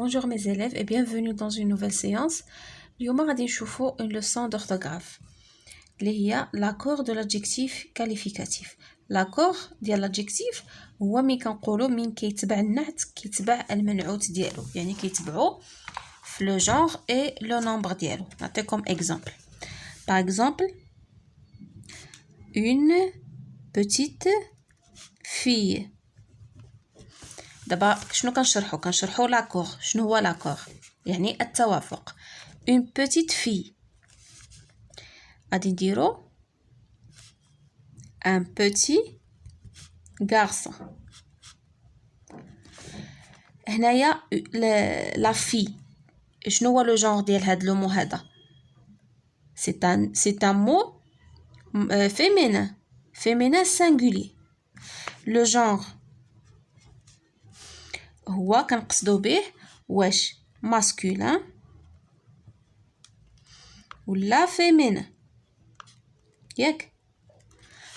Bonjour mes élèves et bienvenue dans une nouvelle séance. اليوم غادي نشوفوا une leçon d'orthographe اللي هي l'accord de l'adjectif qualificatif. l'accord ديال l'adjectif هو مين كنقولوا مين كيتبع النعت كيتبع المنعوت ديالو، يعني كيتبعوا في le genre et le nombre ديالو. نعطيكم exemple. Par exemple, une petite fille. دابا شنو كنشرحوا لاكور. شنو هو لاكور؟ يعني التوافق. une petite fille غادي نديرو un petit garçon. هنايا لا في شنو هو لو جونغ ديال هاد لو مو هذا؟ c'est un mot féminin singulier. le genre هو كنقصدو به واش masculin ولا féminin. ياك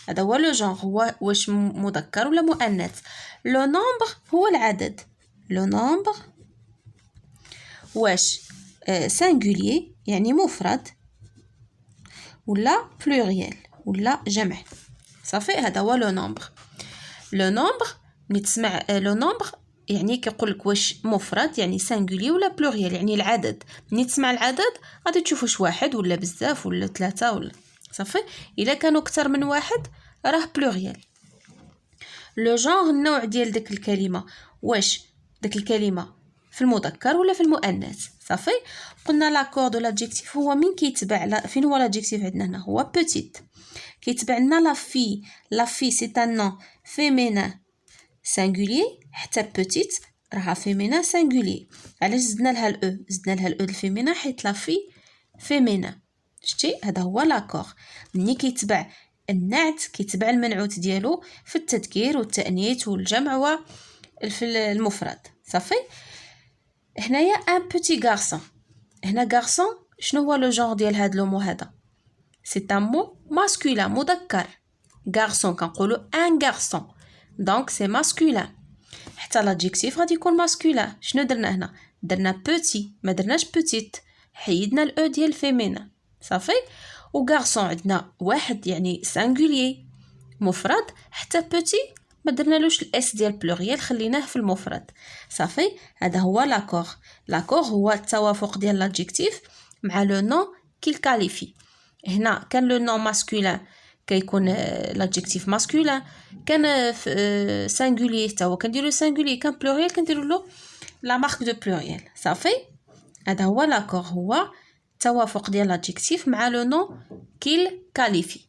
هذا هو لو جونغ، هو واش مذكر ولا مؤنث. لو نومبر هو العدد. لو نومبر واش singulier يعني مفرد ولا pluriel ولا جمع. صافي هذا هو لو نومبر. لو نومبر ملي تسمع لو نومبر يعني كيقول لك واش مفرد يعني singulier ولا pluriel يعني العدد. ملي تسمع العدد غادي تشوف واش واحد ولا بزاف ولا ثلاثة ولا صافي. الا كانوا اكثر من واحد راه pluriel. لو جونغ النوع ديال داك الكلمه، واش داك الكلمه في المذكر ولا في المؤنث. صافي قلنا لاكور دو لادجيكتيف هو مين كيتبع فين هو لادجيكتيف عندنا هنا هو بوتيت. كيتبع لنا لا في سي ان نون فيمينين singulier حتى بوتيت راها فيمينين singulier. علاش زدنا لها الاو الفيمينين حيت لا في فيمينين. شتي هذا هو لاكور. ملي كيتبع النعت كيتبع المنعوت ديالو في التذكير والتانيث والجمع وفي المفرد. صافي هنايا ان بوتي غارسون. هنا غارسون شنو هو لو جونغ ديال هاد لو مو هذا؟ سي ان مو ماسكولين مذكر. غارسون كنقولوا ان غارسون دونك سي ماسكولين. حتى لادجيكتيف غادي يكون ماسكولين. شنو درنا هنا؟ درنا بوتي ما درناش بوتيت، حيدنا الاو ديال فيمينا. صافي و غارسون عندنا واحد يعني سانغوليي مفرد، حتى بوتي ما درنالوش الاس ديال بلوريال خليناه في المفرد. صافي هذا هو لاكور. لاكور هو التوافق ديال لادجيكتيف مع لو نون كيل كاليفي. هنا كان لو نون ماسكولين كيكون لادجيكتيف ماسكولين، كان سانغوليي حتى هو كنديرو سانغوليي، كان بلوريال كنديرو له لا مارك دو بلوريال. صافي هذا هو لاكور، هو توافق ديال l'adjectif مع le nom qu'il qualifie.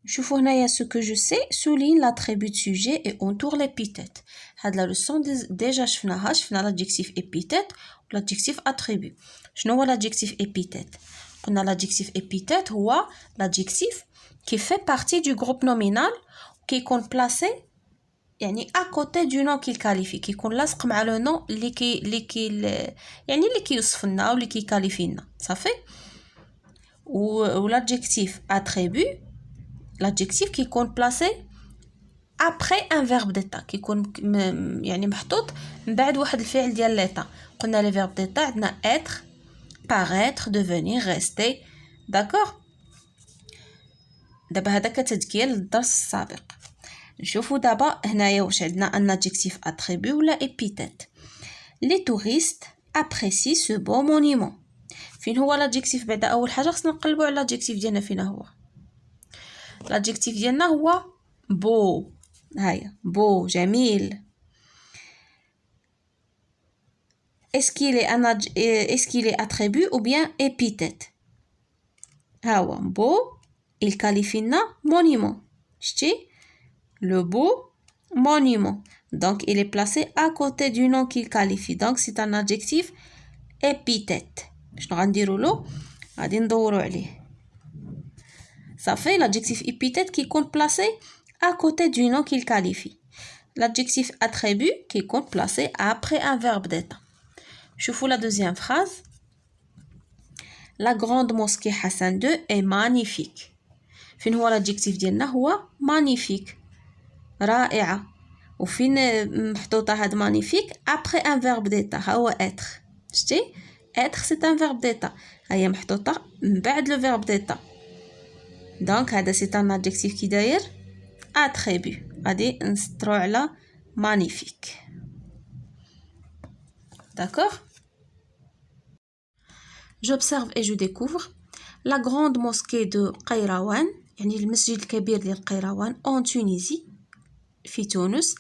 شوفوا هنايا ce que je sais souligne l'attribut de sujet et entoure l'épithète. هاد la leçon déjà شفنا l'adjectif épithète و l'adjectif attribut. شنو هو l'adjectif épithète؟ قلنا l'adjectif épithète هو l'adjectif qui fait partie du groupe nominal كيكون placé يعني à côté du nom qu'il qualifie، كيكون لاصق مع لو نون اللي كيوصف لنا واللي كيكاليفي لنا. صافي و l'adjectif attribut l'adjectif كيكون placé après un verbe d'état، كيكون يعني محطوط من بعد واحد الفعل ديال l'état. قلنا لي verbe d'état عندنا être paraître devenir rester. d'accord. دابا هذا كتذكير للدرس السابق. نشوفوا دابا هنايا واش عندنا ان adjectif attribut ولا épithète. les touristes apprécient ce beau monument. فين هو l'adjectif بعدا؟ اول حاجه خصنا نقلبوا على l'adjectif ديالنا فين هو. l'adjectif ديالنا هو beau. هيا beau جميل. est-ce qu'il est attribut ou bien épithète؟ ها هو beau il qualifie لنا monument. شتي le beau monument. Donc, il est placé à côté du nom qu'il qualifie. Donc, c'est un adjectif épithète. شنو غنديرو له؟ غادي ندورو عليه. صافي l'adjectif épithète كيكون placé à côté du nom qu'il qualifie. L'adjectif attribut كيكون placé après un verbe d'état. شوفوا la deuxième phrase. La grande mosquée Hassan II est magnifique. فين هو l'adjectif ديالنا؟ هو magnifique رائعة. وفين محطوطة هاد مانيفيك après un verbe d'état ها هو être شتي être c'est un verbe d'état هي محطوطة من بعد le verbe d'état دونك هذا c'est un adjectif كي داير attribut غادي نسطرو على magnifique d'accord. J'observe et je découvre la grande mosquée de Qayrawan يعني المسجد الكبير ديال قيروان en Tunisie في تونس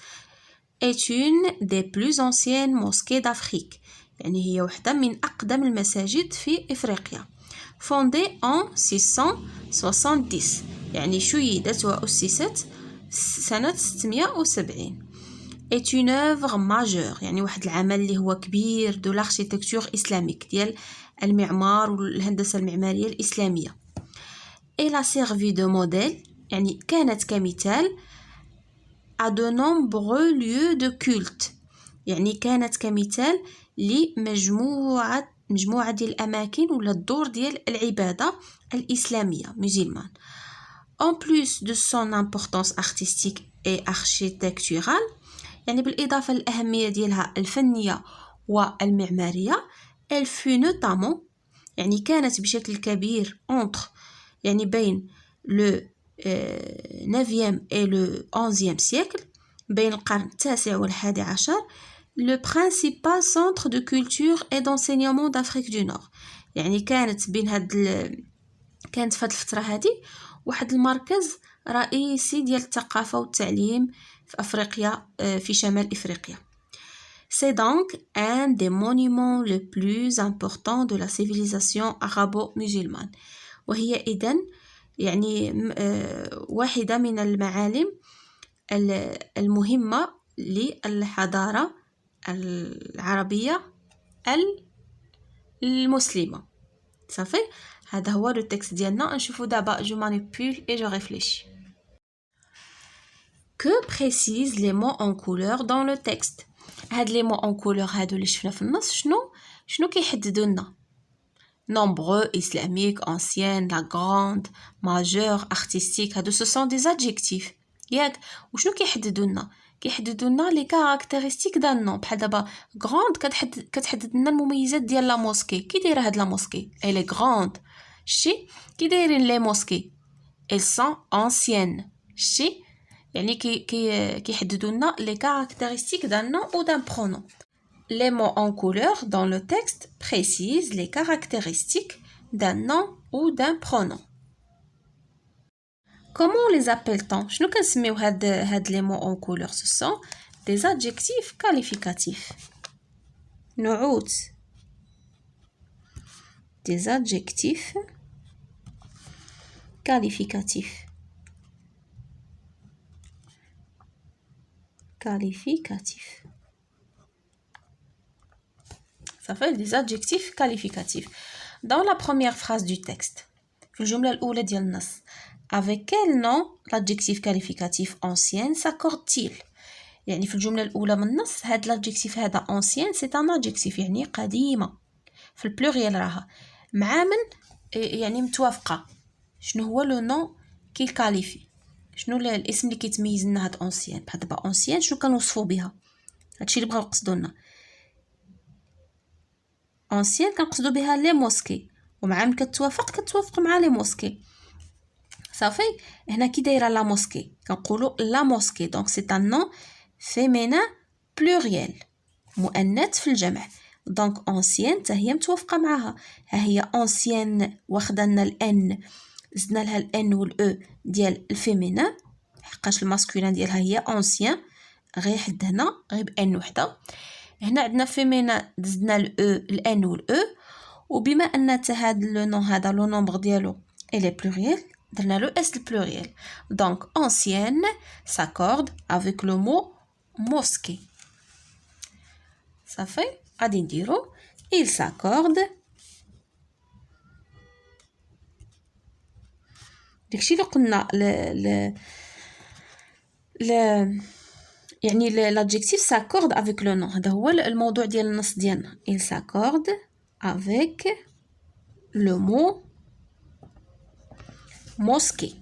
est une des plus anciennes mosquées d'Afrique يعني هي واحدة من أقدم المساجد في إفريقيا fondée en 670 يعني شيدت وأسست سنة 670 est une œuvre majeure يعني واحد العمل اللي هو كبير de l'architecture islamique ديال المعمار والهندسة المعمارية الإسلامية elle a servi de modèle يعني كانت كمثال à de nombreux lieux de culte يعني كانت كمثال لمجموعة ديال الأماكن ولا الدور ديال العبادة الإسلامية musulmane. En plus de son importance artistique et architecturale يعني بالإضافة للأهمية ديالها الفنية والمعمارية elle fut notamment يعني كانت بشكل كبير entre يعني بين le 9e et le 11e siècle بين القرن التاسع والحادي عشر le principal centre de culture et d'enseignement d'Afrique du Nord يعني كانت بين كانت في هذه الفترة هذه واحد المركز رئيسي ديال الثقافة والتعليم في أفريقيا في شمال إفريقيا. C'est donc un des monuments les plus importants de la civilisation arabo-musulmane. وهي إذن يعني واحدة من المعالم المهمة للحضارة العربية المسلمة. صافي هذا هو لو تكست ديالنا. نشوفوا دابا جو مانيبيول et je réfléchis. Que précisent les mots en couleur dans le texte؟ هاد لي مو en couleur هادو اللي شفنا في النص شنو كيحددوا لنا؟ nombreux, islamique, ancienne, la grande, majeure, artistique هادو ce sont des adjectifs ياك. وشنو كيحددوا لنا لي كاركتيرستيك دان نون. بحال دابا grande كتحدد لنا المميزات ديال لا موسكي. كي دايره هاد لا موسكي elle est grande شتي. كي دايرين لي موسكي elles sont anciennes شتي. يعني كيحددوا لنا لي كاركتيرستيك دان نون ou d'un pronom. Les mots en couleur dans le texte précisent les caractéristiques d'un nom ou d'un pronom. Comment les appelle-t-on? شنو كنسميو هاد les mots en couleur? Ce sont des adjectifs qualificatifs. نعوت des adjectifs qualificatifs. Ça fait des adjectifs qualificatifs. Dans la première phrase du texte, في الجملة الأولى ديال النص, avec quel nom l'adjectif qualificatif ancien s'accorde-t-il؟ يعني في الجملة الأولى من النص هاد l'adjectif هذا ancien c'est un adjectif يعني قديمة. في البلوريال راها مع من يعني متوافقة. شنو هو لو نون كي كاليفي؟ شنو الاسم اللي كيتميز لنا هاد ancien؟ بحال دابا ancien شنو كنوصفو بها؟ هادشي اللي بغاو يقصدوا لنا. ancien كنقصدوا بها لي موسكي ومع من كتوافق مع لي موسكي. صافي هنا كي دايره لا موسكي كنقولوا لا موسكي دونك سي ان نون فيمينين بلوريال مؤنث في الجمع. دونك ancien حتى هي متوافقه معاها. ها هي ancien واخده لنا الان زدنا لها الان والاو ديال الفيمينين حقاش الماسكولين ديالها هي ancien غير حد هنا غير بان وحده. هنا عندنا فيمينين زدنا الاو الان والاو وبما ان حتى هاد لو نون هذا لو نومبر ديالو الي بلوريال درنا لو اس البلوريال. دونك ancienne s'accorde avec le mot mosquée. صافي غادي نديرو il s'accorde داكشي اللي قلنا يعني l'adjectif s'accorde avec le nom. هذا هو الموضوع ديال النص ديالنا. il s'accorde avec le mot mosquée.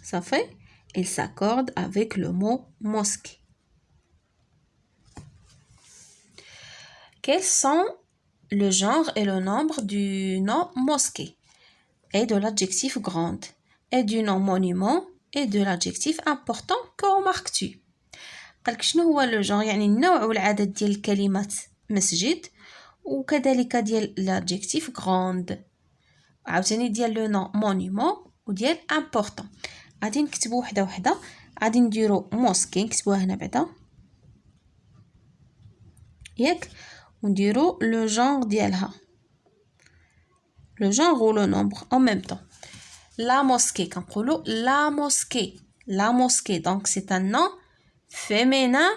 Ça fait, il s'accorde avec le mot mosquée. Quels sont le genre et le nombre du nom mosquée et de l'adjectif grande et du nom monument et de l'adjectif important? Que remarques-tu? قالك شنو هو لو جونغ يعني النوع والعدد ديال الكلمات مسجد وكذلك ديال l'adjectif grande عاوتاني ديال لو نون مونيمون وديال امبورطون. غادي نكتبو وحده وحده. غادي نديرو موسكي نكتبوها هنا بعدا ياك ونديرو لو جونغ ديالها لو جونغ و لو نومبر en même temps. La mosquée كنقولو la mosquée la mosquée donc c'est un nom féminin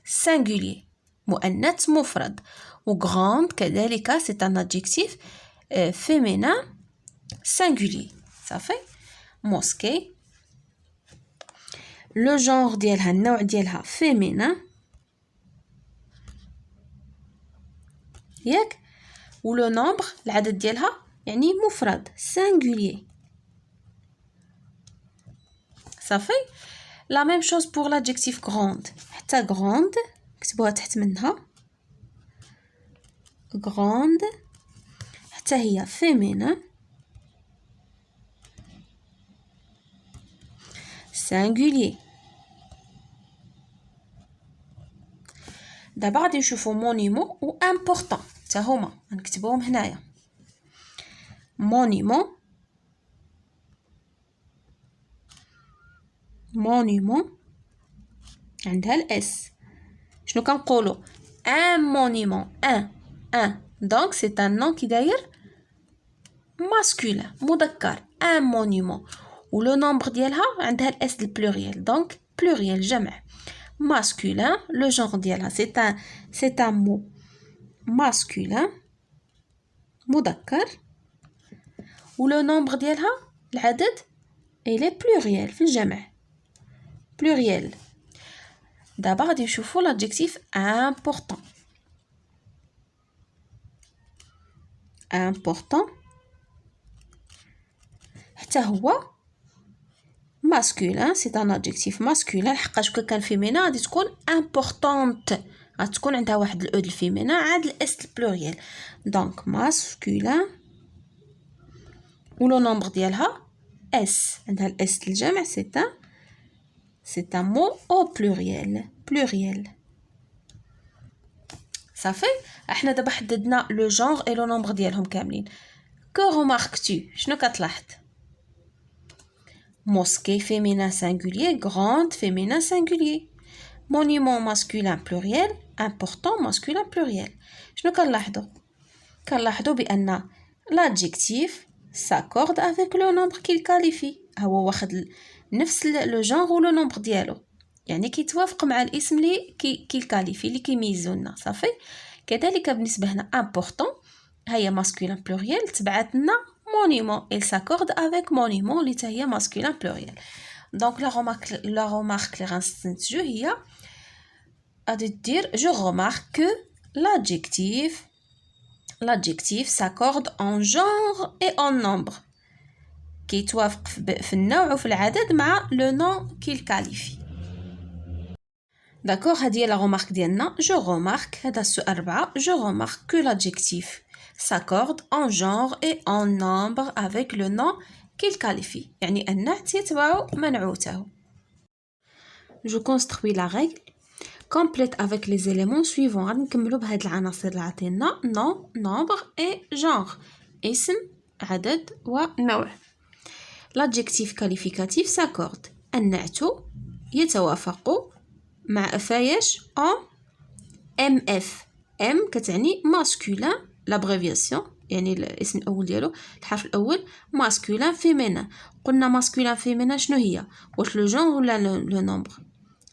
singulier مؤنث مفرد و grande كذلك c'est un adjectif féminin singulier. Ça fait mosquée. Le genre ديالها النوع ديالها féminin ياك و لو نومبر العدد ديالها يعني مفرد singulier. Ça fait la même chose pour l'adjectif grande. حتى grande كتبوها تحت منها grande حتى هي féminin singulier. دابا غادي نشوفو مونيمون و امبورطون حتى هما غنكتبوهم هنايا. مونيمون مونيمون عندها الاس. شنو كنقولو ان مونيمون ان دونك سي ان نون كي داير ماسكولين مذكر ان مونيمون و لو نومبر ديالها عندها الاس البلوريال دونك بلوريال جمع masculin. Le genre ديالها c'est un mot masculin مذكر و le nombre ديالها العدد il est pluriel في الجمع pluriel. دابا غادي نشوفو l'adjectif important. important حتى هو masculin c'est un adjectif masculin حقاش كان féminin غادي تكون importante غتكون عندها واحد الاو ديال féminin عاد الاس البلوريال دونك masculin و لو نومبر ديالها اس عندها الاس الجمع c'est un mot au pluriel. صافي احنا دابا حددنا لو جونغ اي لو نومبر ديالهم كاملين. que remarques-tu شنو كتلاحظ؟ mosquée féminin singulier, grande féminin singulier, monument masculin pluriel, important masculin pluriel. شنو كنلاحظوا بأن l'adjectif s'accorde avec le nombre qu'il qualifie. هو واخد نفس لو جونغ و لو نومبر ديالو يعني كيتوافق مع الاسم اللي كيكاليفي اللي كيميزو لنا. صافي كذلك بالنسبه هنا important هي masculin pluriel تبعت لنا monument. Il s'accorde avec monument اللي هي masculin pluriel. Donc la remarque اللي غنستنتجو هي غادي دير je remarque que l'adjectif s'accorde en genre et en nombre كيتوافق في النوع وفي العدد مع le nom qu'il qualifie. داكوغ هذه هي لا remarque ديالنا. je remarque هذا السؤال 4 je remarque que l'adjectif s'accorde en genre et en nombre avec le nom qu'il qualifie يعني النعت يتبع منعوته. je construis la règle complète avec les éléments suivants. غادي نكملوا بهاد العناصر اللي عطينا nom nombre et genre اسم عدد ونوع. l'adjectif qualificatif s'accorde النعت يتوافق مع فايش en mf m كتعني masculin l'abréviation يعني الاسم الاول ديالو الحرف الاول masculin féminin. قلنا masculin féminin شنو هي؟ واش لو جونغ ولا لو نومبر؟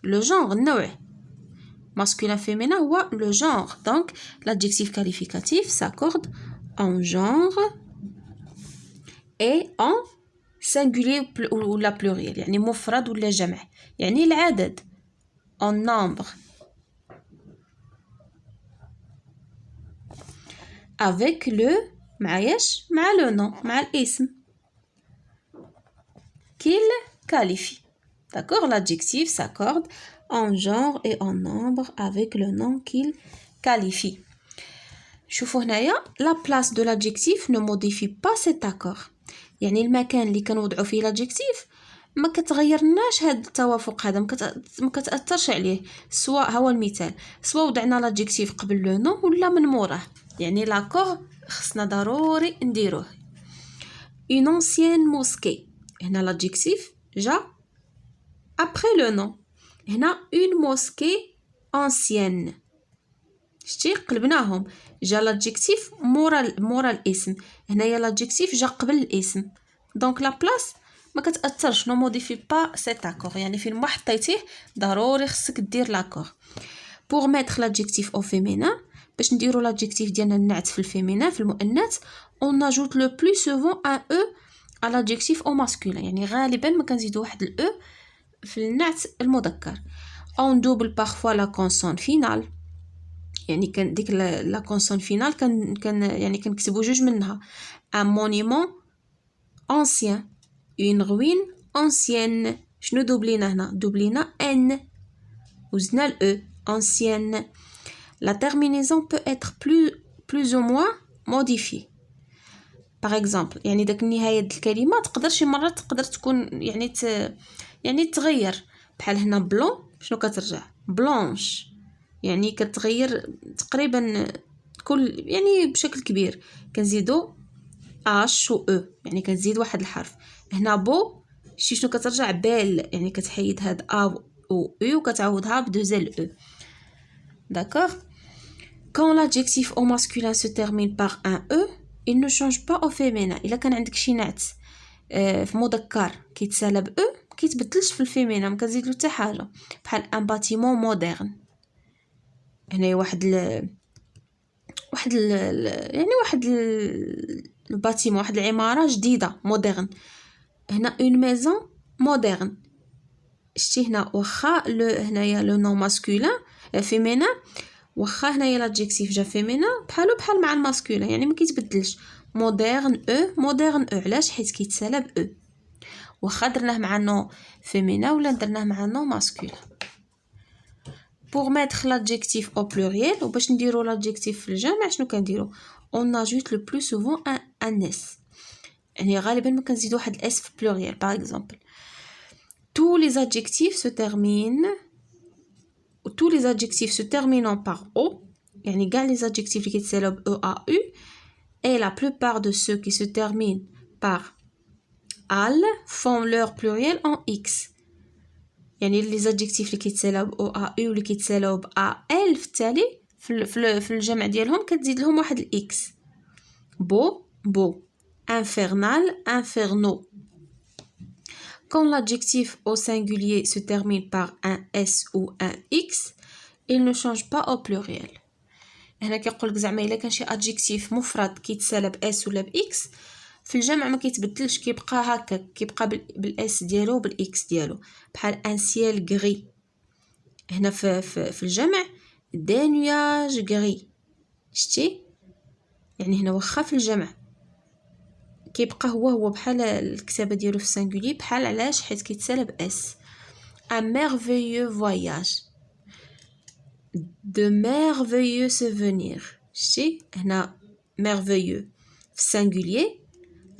لو جونغ النوع masculin féminin هو لو جونغ. donc l'adjectif qualificatif s'accorde en genre et en singulier ولا pluriel يعني مفرد ولا جمع يعني العدد en nombre avec le مع ايش؟ مع لو نون مع الاسم qu'il qualifie. D'accord? L'adjectif s'accorde en genre et en nombre avec le nom qu'il qualifie. شوفوا هنايا la place de l'adjectif ne modifie pas cet accord. يعني المكان اللي كنوضعوا فيه l'adjectif ما كتغيرناش هاد التوافق هذا، ما كتاثرش عليه. سواء هو المثال، سواء وضعنا l'adjectif قبل لو نو ولا من موراه. يعني لاكور خصنا ضروري نديروه. une ancienne mosquée، هنا l'adjectif جا après le nom. هنا une mosquée ancienne، شتي قلبناهم، جا l'adjectif مورا الاسم. هنايا l'adjectif جا قبل الاسم، دونك لا بلاص ما كتاثرش، نو موديفي با سيت اكور. يعني فين ما حطيتيه ضروري خصك دير لاكور. pour mettre l'adjectif au féminin، باش نديرو l'adjectif ديالنا النعت في الفيمينين في المؤنث، on ajoute le plus souvent un e à l'adjectif au masculin. يعني غالبا ما كنزيدو واحد ال e في النعت المذكر. on double parfois la consonne finale، يعني كان ديك لا كونسون فينال كان يعني كنكتبوا جوج منها. un monument ancien، une ruine ancienne. شنو دوبلينا هنا؟ دوبلينا n وزدنا ال e ancienne. la terminaison peut être plus ou moins modifiée. par exemple يعني داك النهايه ديال الكلمه تقدر شي مرات تقدر تكون يعني تغير. بحال هنا بلون شنو كترجع؟ بلانش، يعني كتغير تقريبا كل يعني بشكل كبير. كنزيدو اش و او، يعني كنزيد واحد الحرف. هنا بو شنو كترجع؟ بال، يعني كتحيد هاد ا و او وكتعوضها بدوزيل او. d'accord. quand l'adjectif au masculin se termine par un e il ne change pas au féminin. الا كان عندك شي نعت في مذكر كيتسالى ب او كيتبدلش في الفيمينا، ما كنزيدلو حتى حاجه. بحال ان باتيمون مودرن، هنا واحد الباتيمون، واحد العماره جديده مودرن. هنا اون ميزون مودرن، شتي هنا واخا هنايا لو نون ماسكولين فيمينا، واخا هنايا لادجيكتيف جا فيمينا بحال مع الماسكولين، يعني ما كيتبدلش. مودرن مودرن علاش؟ حيت كيتسالى ب واخا درناه مع نو فيمينا ولا درناه مع نو ماسكولين. pour mettre l'adjectif au pluriel، وباش نديرو l'adjectif في الجمع شنو كنديرو؟ on ajoute le plus souvent un s. يعني غالبا ما كنزيدو واحد الاس في pluriel. par exemple tous les adjectifs se terminant par o، يعني كاع les adjectifs اللي كيتسالو ب e a u، et la plupart de ceux qui se terminent par al font leur pluriel en x. يعني لي زادجيكتيف اللي كيتسالاو ب او ا او واللي كيتسالاو ب ا ال في التالي في الجمع ديالهم كتزيد لهم واحد الاكس. بو infernal inferno. quand l'adjectif au singulier se termine par un s ou un x il ne change pas au pluriel. هنا كيقول لك زعما الا كان شي adjectif مفرد كيتسالى ب s ولا ب x في الجمع ما كيتبدلش، كيبقى هكا، كيبقى بالاس ديالو وبالاكس ديالو. بحال ان سيل غري، هنا في الجمع دي نياج غري، شتي يعني هنا واخا في الجمع كيبقى هو بحال الكتابه ديالو في السينغولي. بحال علاش؟ حيت كيتسالى باس. ان merveilleux voyage، de merveilleux souvenirs، شتي هنا merveilleux في السينغولي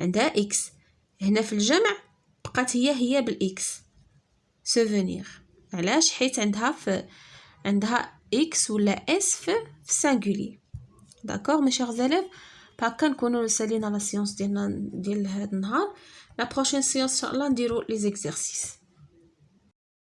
عندها اكس، هنا في الجمع بقات هي بالاكس سوفونير. علاش؟ حيت عندها اكس ولا اس في السينغولي. داكور مي شيغ زاليف، هكا نكونوا سالينا لا سيونس ديالنا ديال هذا النهار. لا بروشين سيونس ان شاء الله نديرو لي زيكزارسيس.